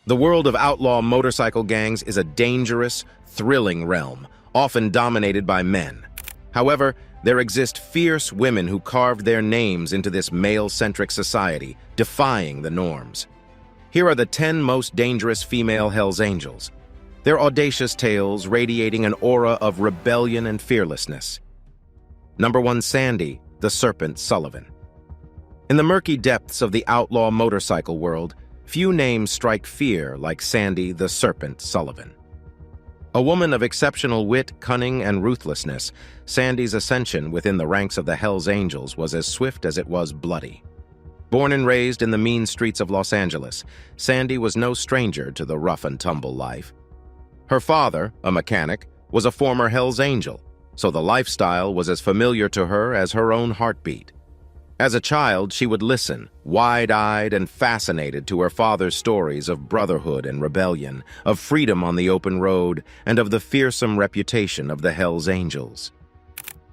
The world of outlaw motorcycle gangs is a dangerous, thrilling realm, often dominated by men. However, there exist fierce women who carved their names into this male-centric society, defying the norms. Here are the 10 most dangerous female Hells Angels. Their audacious tales radiating an aura of rebellion and fearlessness. Number 1. Sandy, the Serpent Sullivan. In the murky depths of the outlaw motorcycle world, few names strike fear like Sandy the Serpent Sullivan. A woman of exceptional wit, cunning, and ruthlessness, Sandy's ascension within the ranks of the Hells Angels was as swift as it was bloody. Born and raised in the mean streets of Los Angeles, Sandy was no stranger to the rough-and-tumble life. Her father, a mechanic, was a former Hells Angel, so the lifestyle was as familiar to her as her own heartbeat. As a child, she would listen, wide-eyed and fascinated to her father's stories of brotherhood and rebellion, of freedom on the open road, and of the fearsome reputation of the Hells Angels.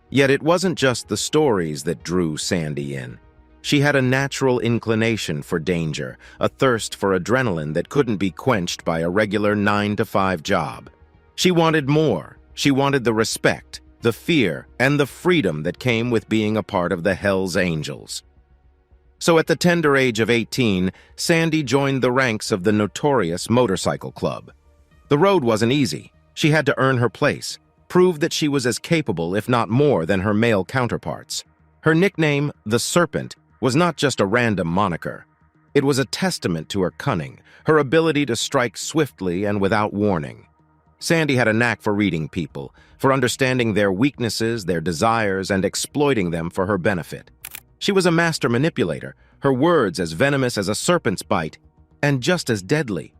Yet it wasn't just the stories that drew Sandy in. She had a natural inclination for danger, a thirst for adrenaline that couldn't be quenched by a regular 9-to-5 job. She wanted more. She wanted the respect, the fear, and the freedom that came with being a part of the Hells Angels. So at the tender age of 18, Sandy joined the ranks of the notorious Motorcycle Club. The road wasn't easy. She had to earn her place, prove that she was as capable, if not more, than her male counterparts. Her nickname, the Serpent, was not just a random moniker. It was a testament to her cunning, her ability to strike swiftly and without warning. Sandy had a knack for reading people, for understanding their weaknesses, their desires, and exploiting them for her benefit. She was a master manipulator, her words as venomous as a serpent's bite, and just as deadly.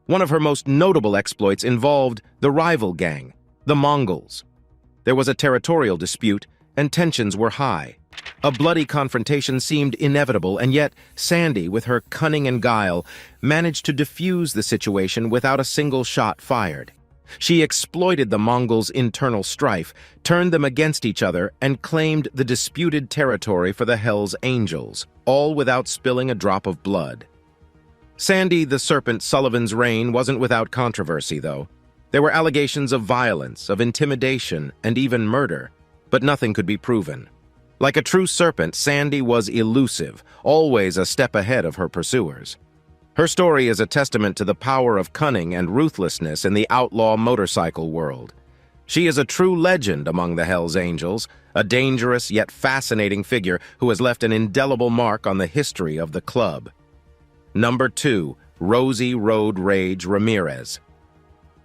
One of her most notable exploits involved the rival gang, the Mongols. There was a territorial dispute, and tensions were high. A bloody confrontation seemed inevitable, and yet Sandy, with her cunning and guile, managed to defuse the situation without a single shot fired. She exploited the Mongols' internal strife, turned them against each other, and claimed the disputed territory for the Hells Angels, all without spilling a drop of blood. Sandy the Serpent Sullivan's reign wasn't without controversy, though. There were allegations of violence, of intimidation, and even murder, but nothing could be proven. Like a true serpent, Sandy was elusive, always a step ahead of her pursuers. Her story is a testament to the power of cunning and ruthlessness in the outlaw motorcycle world. She is a true legend among the Hells Angels, a dangerous yet fascinating figure who has left an indelible mark on the history of the club. Number 2. Rosie Road Rage Ramirez.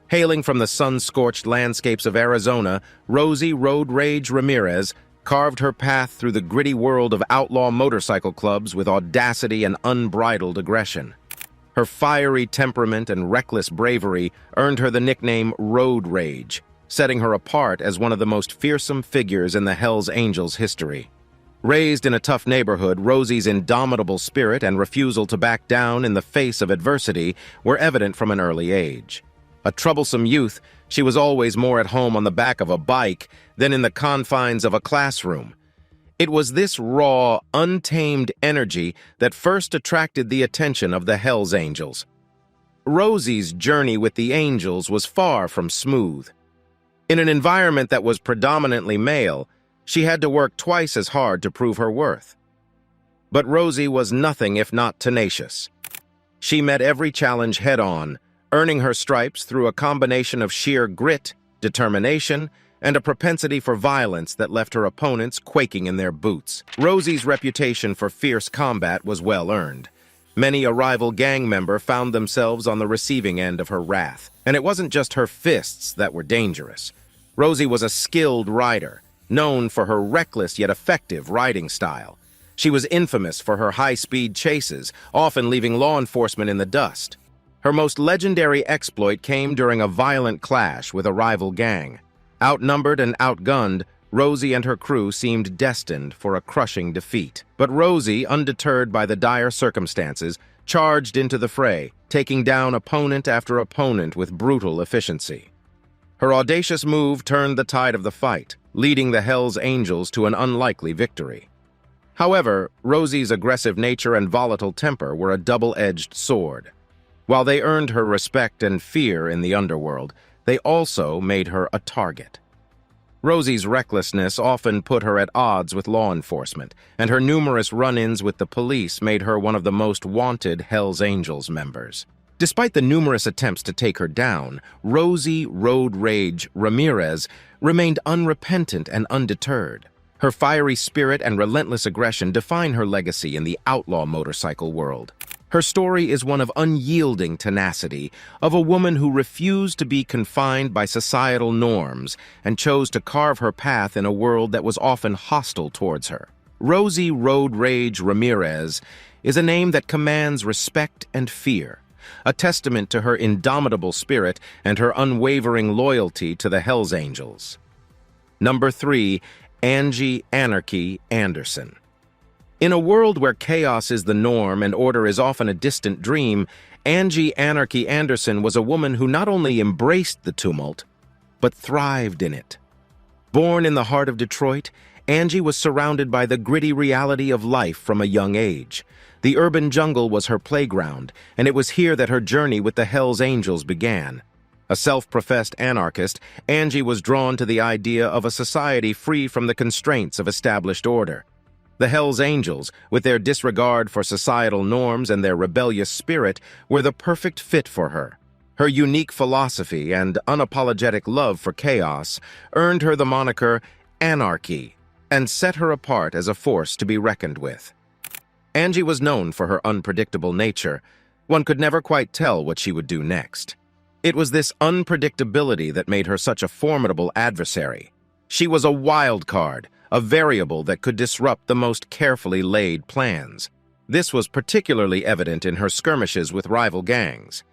Hailing from the sun-scorched landscapes of Arizona, Rosie Road Rage Ramirez carved her path through the gritty world of outlaw motorcycle clubs with audacity and unbridled aggression. Her fiery temperament and reckless bravery earned her the nickname Road Rage, setting her apart as one of the most fearsome figures in the Hells Angels' history. Raised in a tough neighborhood, Rosie's indomitable spirit and refusal to back down in the face of adversity were evident from an early age. A troublesome youth, she was always more at home on the back of a bike than in the confines of a classroom. It was this raw, untamed energy that first attracted the attention of the Hells Angels. Rosie's journey with the Angels was far from smooth. In an environment that was predominantly male, she had to work twice as hard to prove her worth. But Rosie was nothing if not tenacious. She met every challenge head-on, earning her stripes through a combination of sheer grit, determination, and a propensity for violence that left her opponents quaking in their boots. Rosie's reputation for fierce combat was well earned. Many a rival gang member found themselves on the receiving end of her wrath. And it wasn't just her fists that were dangerous. Rosie was a skilled rider, known for her reckless yet effective riding style. She was infamous for her high-speed chases, often leaving law enforcement in the dust. Her most legendary exploit came during a violent clash with a rival gang. Outnumbered and outgunned, Rosie and her crew seemed destined for a crushing defeat. But Rosie, undeterred by the dire circumstances, charged into the fray, taking down opponent after opponent with brutal efficiency. Her audacious move turned the tide of the fight, leading the Hells Angels to an unlikely victory. However, Rosie's aggressive nature and volatile temper were a double-edged sword. While they earned her respect and fear in the underworld, they also made her a target. Rosie's recklessness often put her at odds with law enforcement, and her numerous run-ins with the police made her one of the most wanted Hells Angels members. Despite the numerous attempts to take her down, Rosie Road Rage Ramirez remained unrepentant and undeterred. Her fiery spirit and relentless aggression define her legacy in the outlaw motorcycle world. Her story is one of unyielding tenacity, of a woman who refused to be confined by societal norms and chose to carve her path in a world that was often hostile towards her. Rosie Road Rage Ramirez is a name that commands respect and fear, a testament to her indomitable spirit and her unwavering loyalty to the Hells Angels. Number 3, Angie Anarchy Anderson. In a world where chaos is the norm and order is often a distant dream, Angie Anarchy Anderson was a woman who not only embraced the tumult, but thrived in it. Born in the heart of Detroit, Angie was surrounded by the gritty reality of life from a young age. The urban jungle was her playground, and it was here that her journey with the Hells Angels began. A self-professed anarchist, Angie was drawn to the idea of a society free from the constraints of established order. The Hells Angels, with their disregard for societal norms and their rebellious spirit, were the perfect fit for her. Her unique philosophy and unapologetic love for chaos earned her the moniker Anarchy and set her apart as a force to be reckoned with. Angie was known for her unpredictable nature. One could never quite tell what she would do next. It was this unpredictability that made her such a formidable adversary. She was a wild card, a variable that could disrupt the most carefully laid plans. This was particularly evident in her skirmishes with rival gangs.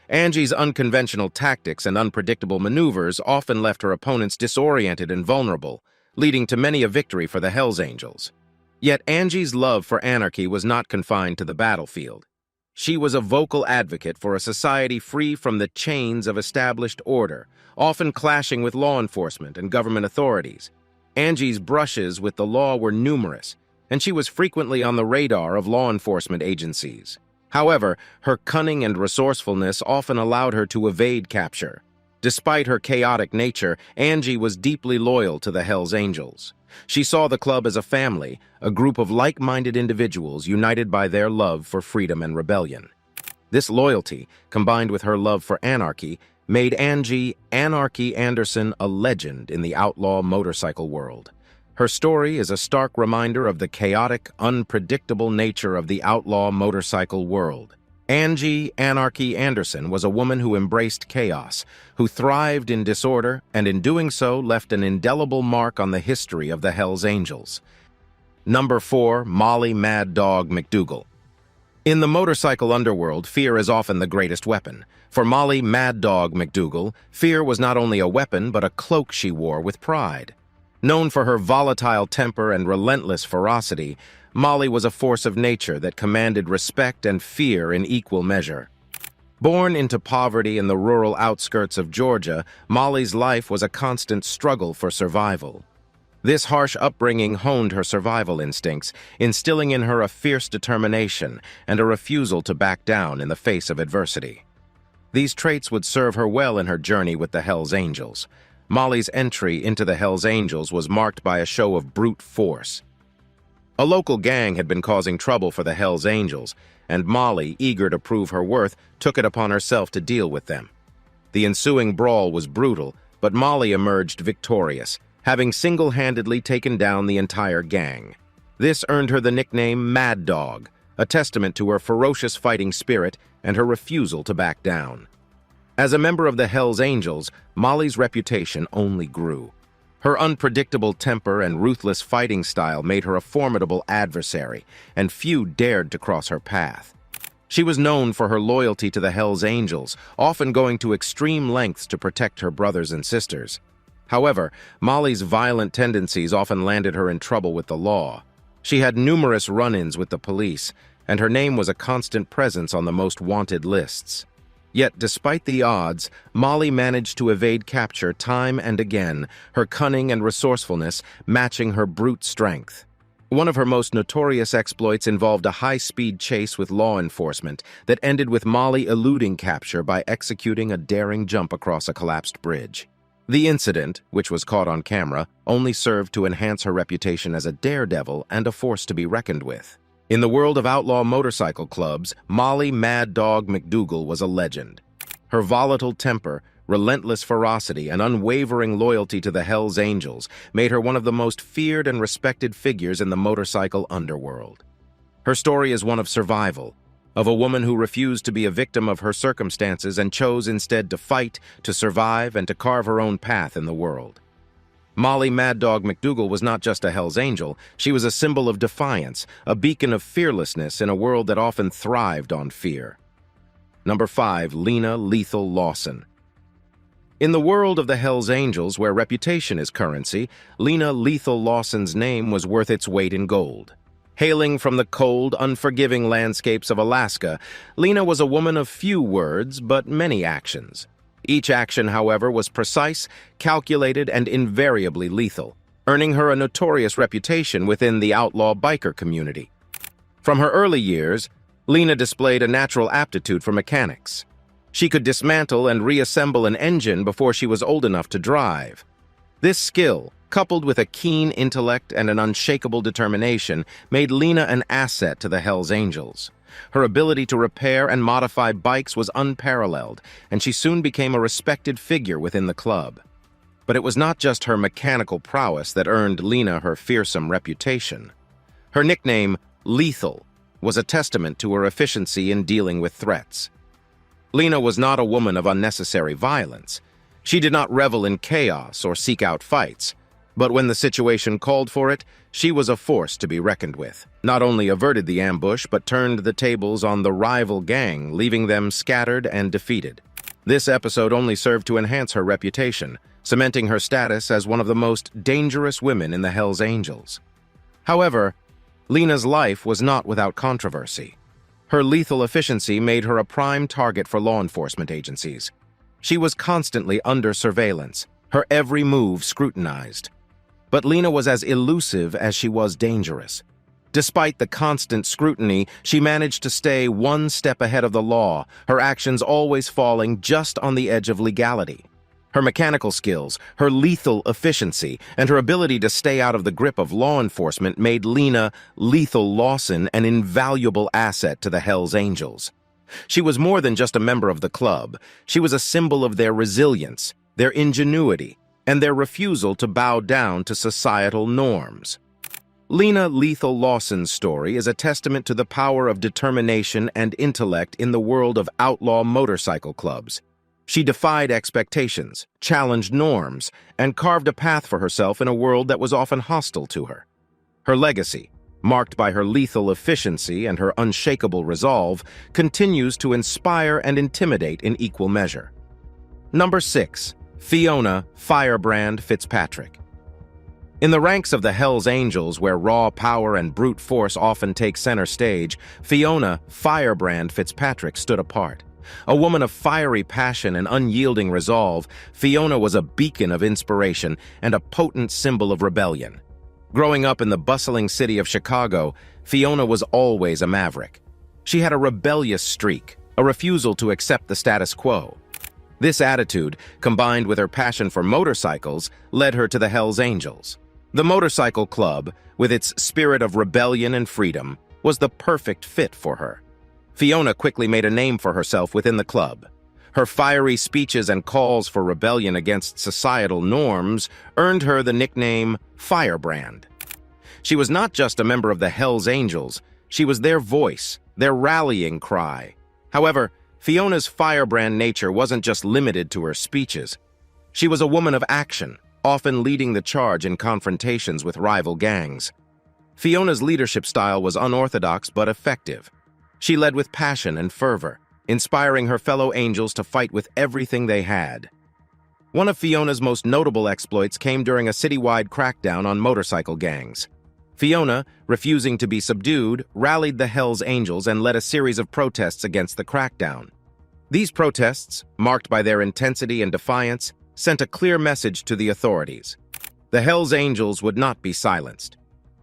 Angie's unconventional tactics and unpredictable maneuvers often left her opponents disoriented and vulnerable, leading to many a victory for the Hells Angels. Yet Angie's love for anarchy was not confined to the battlefield. She was a vocal advocate for a society free from the chains of established order, often clashing with law enforcement and government authorities. Angie's brushes with the law were numerous, and she was frequently on the radar of law enforcement agencies. However, her cunning and resourcefulness often allowed her to evade capture. Despite her chaotic nature, Angie was deeply loyal to the Hells Angels. She saw the club as a family, a group of like-minded individuals united by their love for freedom and rebellion. This loyalty, combined with her love for anarchy, made Angie Anarchy Anderson a legend in the outlaw motorcycle world. Her story is a stark reminder of the chaotic, unpredictable nature of the outlaw motorcycle world. Angie Anarchy Anderson was a woman who embraced chaos, who thrived in disorder, and in doing so left an indelible mark on the history of the Hells Angels. Number 4, Molly Mad Dog McDougal. In the motorcycle underworld, fear is often the greatest weapon. For Molly Mad Dog McDougal, fear was not only a weapon but a cloak she wore with pride. Known for her volatile temper and relentless ferocity, Molly was a force of nature that commanded respect and fear in equal measure. Born into poverty in the rural outskirts of Georgia, Molly's life was a constant struggle for survival. This harsh upbringing honed her survival instincts, instilling in her a fierce determination and a refusal to back down in the face of adversity. These traits would serve her well in her journey with the Hells Angels. Molly's entry into the Hells Angels was marked by a show of brute force. A local gang had been causing trouble for the Hells Angels, and Molly, eager to prove her worth, took it upon herself to deal with them. The ensuing brawl was brutal, but Molly emerged victorious, having single-handedly taken down the entire gang. This earned her the nickname Mad Dog, a testament to her ferocious fighting spirit and her refusal to back down. As a member of the Hells Angels, Molly's reputation only grew. Her unpredictable temper and ruthless fighting style made her a formidable adversary, and few dared to cross her path. She was known for her loyalty to the Hells Angels, often going to extreme lengths to protect her brothers and sisters. However, Molly's violent tendencies often landed her in trouble with the law. She had numerous run-ins with the police, and her name was a constant presence on the most wanted lists. Yet, despite the odds, Molly managed to evade capture time and again, her cunning and resourcefulness matching her brute strength. One of her most notorious exploits involved a high-speed chase with law enforcement that ended with Molly eluding capture by executing a daring jump across a collapsed bridge. The incident, which was caught on camera, only served to enhance her reputation as a daredevil and a force to be reckoned with. In the world of outlaw motorcycle clubs, Molly Mad Dog McDougal was a legend. Her volatile temper, relentless ferocity, and unwavering loyalty to the Hells Angels made her one of the most feared and respected figures in the motorcycle underworld. Her story is one of survival, of a woman who refused to be a victim of her circumstances and chose instead to fight, to survive, and to carve her own path in the world. Molly Mad Dog McDougal was not just a Hells Angel, she was a symbol of defiance, a beacon of fearlessness in a world that often thrived on fear. Number 5. Lena Lethal Lawson. In the world of the Hells Angels, where reputation is currency, Lena Lethal Lawson's name was worth its weight in gold. Hailing from the cold, unforgiving landscapes of Alaska, Lena was a woman of few words but many actions. Each action, however, was precise, calculated, and invariably lethal, earning her a notorious reputation within the outlaw biker community. From her early years, Lena displayed a natural aptitude for mechanics. She could dismantle and reassemble an engine before she was old enough to drive. This skill, coupled with a keen intellect and an unshakable determination, made Lena an asset to the Hells Angels. Her ability to repair and modify bikes was unparalleled, and she soon became a respected figure within the club. But it was not just her mechanical prowess that earned Lena her fearsome reputation. Her nickname, Lethal, was a testament to her efficiency in dealing with threats. Lena was not a woman of unnecessary violence. She did not revel in chaos or seek out fights. But when the situation called for it, she was a force to be reckoned with. Not only averted the ambush, but turned the tables on the rival gang, leaving them scattered and defeated. This episode only served to enhance her reputation, cementing her status as one of the most dangerous women in the Hells Angels. However, Lena's life was not without controversy. Her lethal efficiency made her a prime target for law enforcement agencies. She was constantly under surveillance, her every move scrutinized. But Lena was as elusive as she was dangerous. Despite the constant scrutiny, she managed to stay one step ahead of the law, her actions always falling just on the edge of legality. Her mechanical skills, her lethal efficiency, and her ability to stay out of the grip of law enforcement made Lena Lethal Lawson an invaluable asset to the Hells Angels. She was more than just a member of the club. She was a symbol of their resilience, their ingenuity, and their refusal to bow down to societal norms. Lena Lethal Lawson's story is a testament to the power of determination and intellect in the world of outlaw motorcycle clubs. She defied expectations, challenged norms, and carved a path for herself in a world that was often hostile to her. Her legacy, marked by her lethal efficiency and her unshakable resolve, continues to inspire and intimidate in equal measure. Number 6. Fiona Firebrand Fitzpatrick. In the ranks of the Hells Angels, where raw power and brute force often take center stage, Fiona Firebrand Fitzpatrick stood apart. A woman of fiery passion and unyielding resolve, Fiona was a beacon of inspiration and a potent symbol of rebellion. Growing up in the bustling city of Chicago, Fiona was always a maverick. She had a rebellious streak, a refusal to accept the status quo. This attitude, combined with her passion for motorcycles, led her to the Hells Angels. The motorcycle club, with its spirit of rebellion and freedom, was the perfect fit for her. Fiona quickly made a name for herself within the club. Her fiery speeches and calls for rebellion against societal norms earned her the nickname Firebrand. She was not just a member of the Hells Angels, she was their voice, their rallying cry. However, Fiona's firebrand nature wasn't just limited to her speeches. She was a woman of action, often leading the charge in confrontations with rival gangs. Fiona's leadership style was unorthodox but effective. She led with passion and fervor, inspiring her fellow angels to fight with everything they had. One of Fiona's most notable exploits came during a citywide crackdown on motorcycle gangs. Fiona, refusing to be subdued, rallied the Hells Angels and led a series of protests against the crackdown. These protests, marked by their intensity and defiance, sent a clear message to the authorities. The Hells Angels would not be silenced.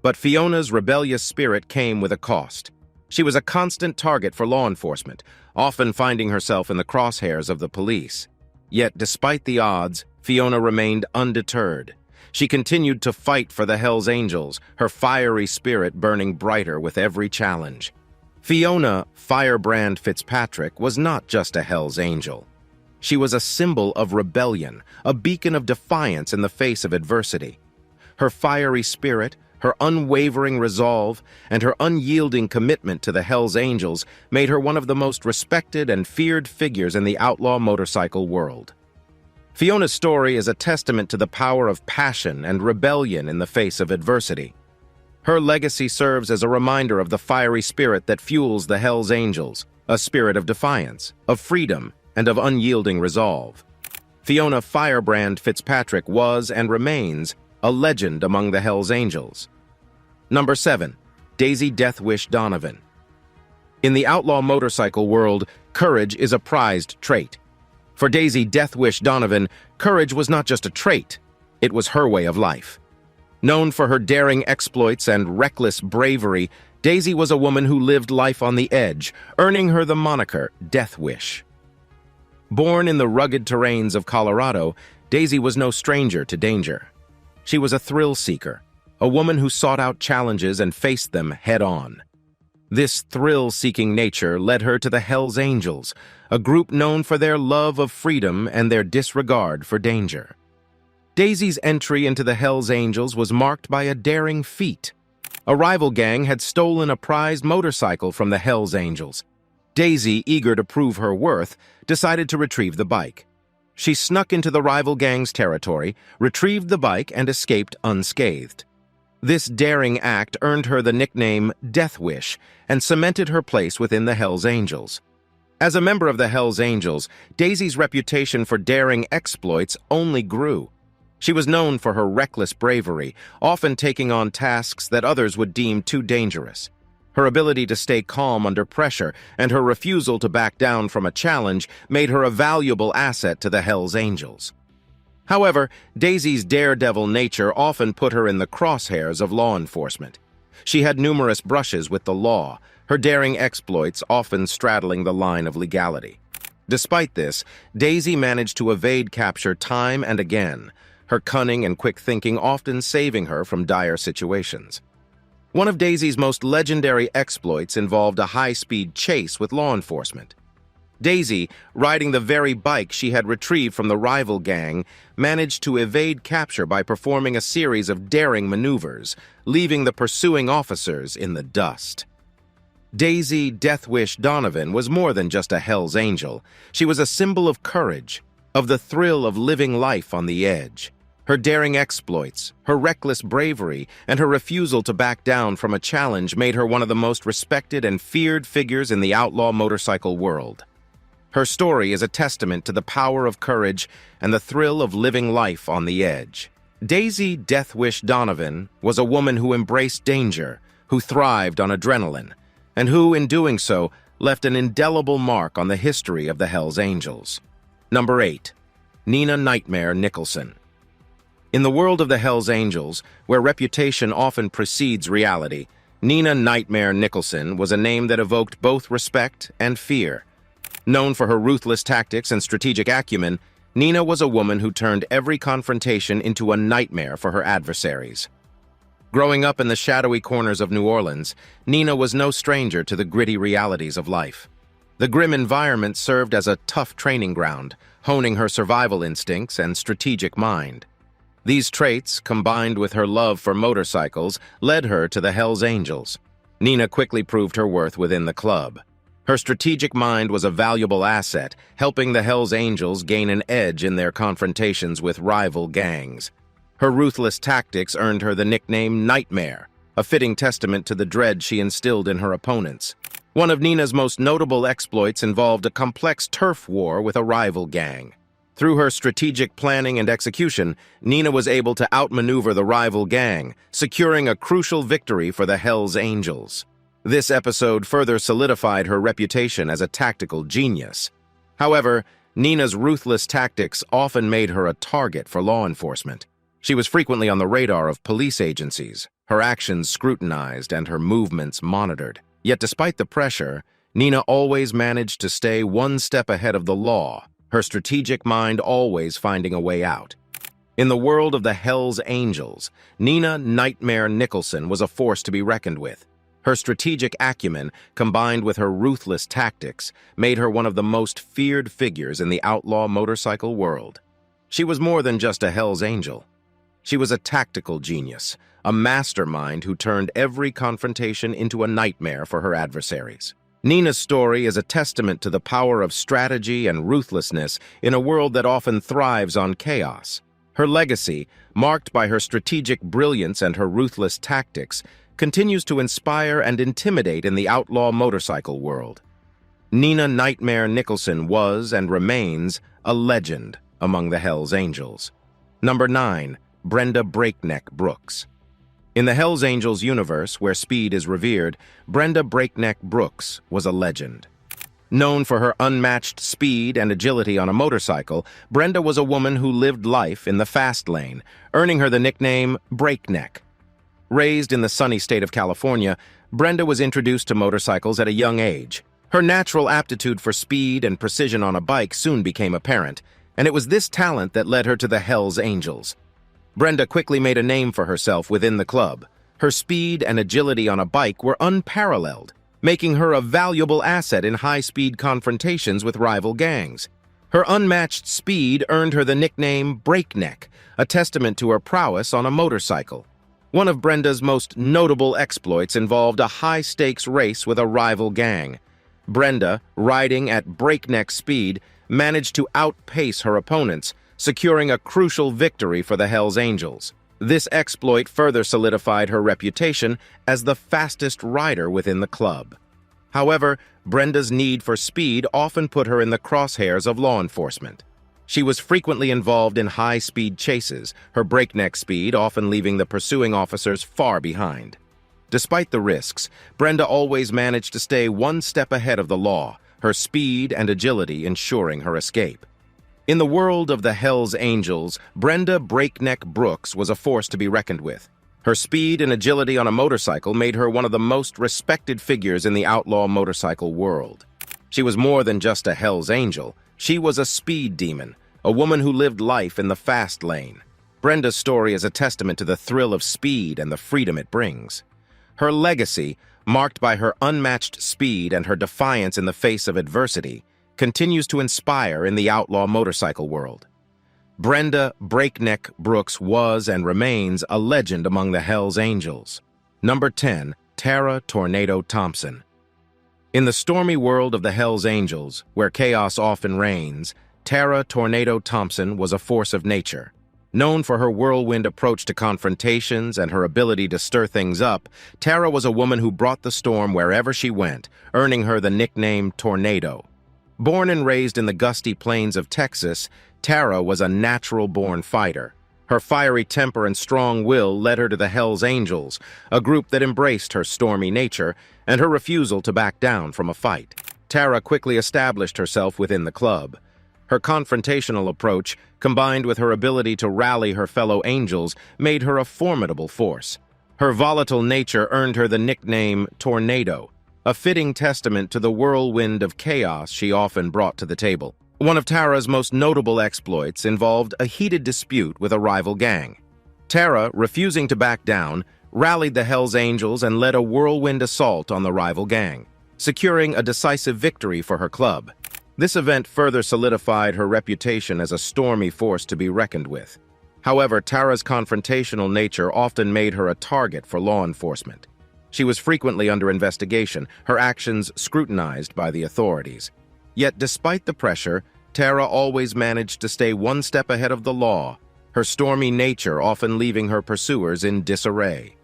But Fiona's rebellious spirit came with a cost. She was a constant target for law enforcement, often finding herself in the crosshairs of the police. Yet, despite the odds, Fiona remained undeterred. She continued to fight for the Hells Angels, her fiery spirit burning brighter with every challenge. Fiona Firebrand Fitzpatrick was not just a Hells Angel. She was a symbol of rebellion, a beacon of defiance in the face of adversity. Her fiery spirit, her unwavering resolve, and her unyielding commitment to the Hells Angels made her one of the most respected and feared figures in the outlaw motorcycle world. Fiona's story is a testament to the power of passion and rebellion in the face of adversity. Her legacy serves as a reminder of the fiery spirit that fuels the Hells Angels, a spirit of defiance, of freedom, and of unyielding resolve. Fiona Firebrand Fitzpatrick was and remains a legend among the Hells Angels. Number 7. Daisy Deathwish Donovan. In the outlaw motorcycle world, courage is a prized trait. For Daisy Deathwish Donovan, courage was not just a trait, it was her way of life. Known for her daring exploits and reckless bravery, Daisy was a woman who lived life on the edge, earning her the moniker Deathwish. Born in the rugged terrains of Colorado, Daisy was no stranger to danger. She was a thrill seeker, a woman who sought out challenges and faced them head-on. This thrill-seeking nature led her to the Hells Angels, a group known for their love of freedom and their disregard for danger. Daisy's entry into the Hells Angels was marked by a daring feat. A rival gang had stolen a prized motorcycle from the Hells Angels. Daisy, eager to prove her worth, decided to retrieve the bike. She snuck into the rival gang's territory, retrieved the bike, and escaped unscathed. This daring act earned her the nickname Deathwish and cemented her place within the Hells Angels. As a member of the Hells Angels, Daisy's reputation for daring exploits only grew. She was known for her reckless bravery, often taking on tasks that others would deem too dangerous. Her ability to stay calm under pressure and her refusal to back down from a challenge made her a valuable asset to the Hells Angels. However, Daisy's daredevil nature often put her in the crosshairs of law enforcement. She had numerous brushes with the law, her daring exploits often straddling the line of legality. Despite this, Daisy managed to evade capture time and again, her cunning and quick thinking often saving her from dire situations. One of Daisy's most legendary exploits involved a high-speed chase with law enforcement. Daisy, riding the very bike she had retrieved from the rival gang, managed to evade capture by performing a series of daring maneuvers, leaving the pursuing officers in the dust. Daisy Deathwish Donovan was more than just a Hells Angel. She was a symbol of courage, of the thrill of living life on the edge. Her daring exploits, her reckless bravery, and her refusal to back down from a challenge made her one of the most respected and feared figures in the outlaw motorcycle world. Her story is a testament to the power of courage and the thrill of living life on the edge. Daisy Deathwish Donovan was a woman who embraced danger, who thrived on adrenaline, and who, in doing so, left an indelible mark on the history of the Hells Angels. Number 8. Nina Nightmare Nicholson. In the world of the Hells Angels, where reputation often precedes reality, Nina Nightmare Nicholson was a name that evoked both respect and fear. Known for her ruthless tactics and strategic acumen, Nina was a woman who turned every confrontation into a nightmare for her adversaries. Growing up in the shadowy corners of New Orleans, Nina was no stranger to the gritty realities of life. The grim environment served as a tough training ground, honing her survival instincts and strategic mind. These traits, combined with her love for motorcycles, led her to the Hells Angels. Nina quickly proved her worth within the club. Her strategic mind was a valuable asset, helping the Hells Angels gain an edge in their confrontations with rival gangs. Her ruthless tactics earned her the nickname Nightmare, a fitting testament to the dread she instilled in her opponents. One of Nina's most notable exploits involved a complex turf war with a rival gang. Through her strategic planning and execution, Nina was able to outmaneuver the rival gang, securing a crucial victory for the Hells Angels. This episode further solidified her reputation as a tactical genius. However, Nina's ruthless tactics often made her a target for law enforcement. She was frequently on the radar of police agencies, her actions scrutinized and her movements monitored. Yet despite the pressure, Nina always managed to stay one step ahead of the law, her strategic mind always finding a way out. In the world of the Hells Angels, Nina Nightmare Nicholson was a force to be reckoned with. Her strategic acumen, combined with her ruthless tactics, made her one of the most feared figures in the outlaw motorcycle world. She was more than just a Hells Angel. She was a tactical genius, a mastermind who turned every confrontation into a nightmare for her adversaries. Nina's story is a testament to the power of strategy and ruthlessness in a world that often thrives on chaos. Her legacy, marked by her strategic brilliance and her ruthless tactics, continues to inspire and intimidate in the outlaw motorcycle world. Nina Nightmare Nicholson was and remains a legend among the Hells Angels. Number 9. Brenda Breakneck Brooks. In the Hells Angels universe, where speed is revered, Brenda Breakneck Brooks was a legend. Known for her unmatched speed and agility on a motorcycle, Brenda was a woman who lived life in the fast lane, earning her the nickname Breakneck. Raised in the sunny state of California, Brenda was introduced to motorcycles at a young age. Her natural aptitude for speed and precision on a bike soon became apparent, and it was this talent that led her to the Hells Angels. Brenda quickly made a name for herself within the club. Her speed and agility on a bike were unparalleled, making her a valuable asset in high-speed confrontations with rival gangs. Her unmatched speed earned her the nickname Breakneck, a testament to her prowess on a motorcycle. One of Brenda's most notable exploits involved a high-stakes race with a rival gang. Brenda, riding at breakneck speed, managed to outpace her opponents, securing a crucial victory for the Hells Angels. This exploit further solidified her reputation as the fastest rider within the club. However, Brenda's need for speed often put her in the crosshairs of law enforcement. She was frequently involved in high-speed chases, her breakneck speed often leaving the pursuing officers far behind. Despite the risks, Brenda always managed to stay one step ahead of the law, her speed and agility ensuring her escape. In the world of the Hells Angels, Brenda Breakneck Brooks was a force to be reckoned with. Her speed and agility on a motorcycle made her one of the most respected figures in the outlaw motorcycle world. She was more than just a Hells Angel. She was a speed demon, a woman who lived life in the fast lane. Brenda's story is a testament to the thrill of speed and the freedom it brings. Her legacy, marked by her unmatched speed and her defiance in the face of adversity, continues to inspire in the outlaw motorcycle world. Brenda Breakneck Brooks was and remains a legend among the Hells Angels. Number 10. Tara Tornado Thompson. In the stormy world of the Hells Angels, where chaos often reigns, Tara Tornado Thompson was a force of nature. Known for her whirlwind approach to confrontations and her ability to stir things up, Tara was a woman who brought the storm wherever she went, earning her the nickname Tornado. Born and raised in the gusty plains of Texas, Tara was a natural-born fighter. Her fiery temper and strong will led her to the Hells Angels, a group that embraced her stormy nature and her refusal to back down from a fight. Tara quickly established herself within the club. Her confrontational approach, combined with her ability to rally her fellow angels, made her a formidable force. Her volatile nature earned her the nickname Tornado, a fitting testament to the whirlwind of chaos she often brought to the table. One of Tara's most notable exploits involved a heated dispute with a rival gang. Tara, refusing to back down, rallied the Hells Angels and led a whirlwind assault on the rival gang, securing a decisive victory for her club. This event further solidified her reputation as a stormy force to be reckoned with. However, Tara's confrontational nature often made her a target for law enforcement. She was frequently under investigation, her actions scrutinized by the authorities. Yet, despite the pressure, Tara always managed to stay one step ahead of the law, her stormy nature often leaving her pursuers in disarray.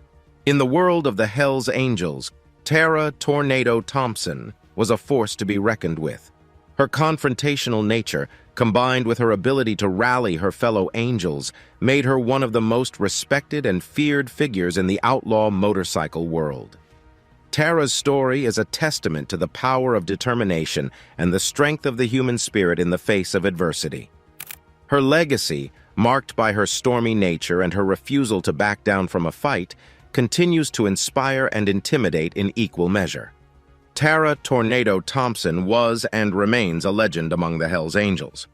In the world of the Hells Angels, Tara Tornado Thompson was a force to be reckoned with. Her confrontational nature, combined with her ability to rally her fellow angels, made her one of the most respected and feared figures in the outlaw motorcycle world. Tara's story is a testament to the power of determination and the strength of the human spirit in the face of adversity. Her legacy, marked by her stormy nature and her refusal to back down from a fight, continues to inspire and intimidate in equal measure. Tara "Tornado" Thompson was and remains a legend among the Hells Angels.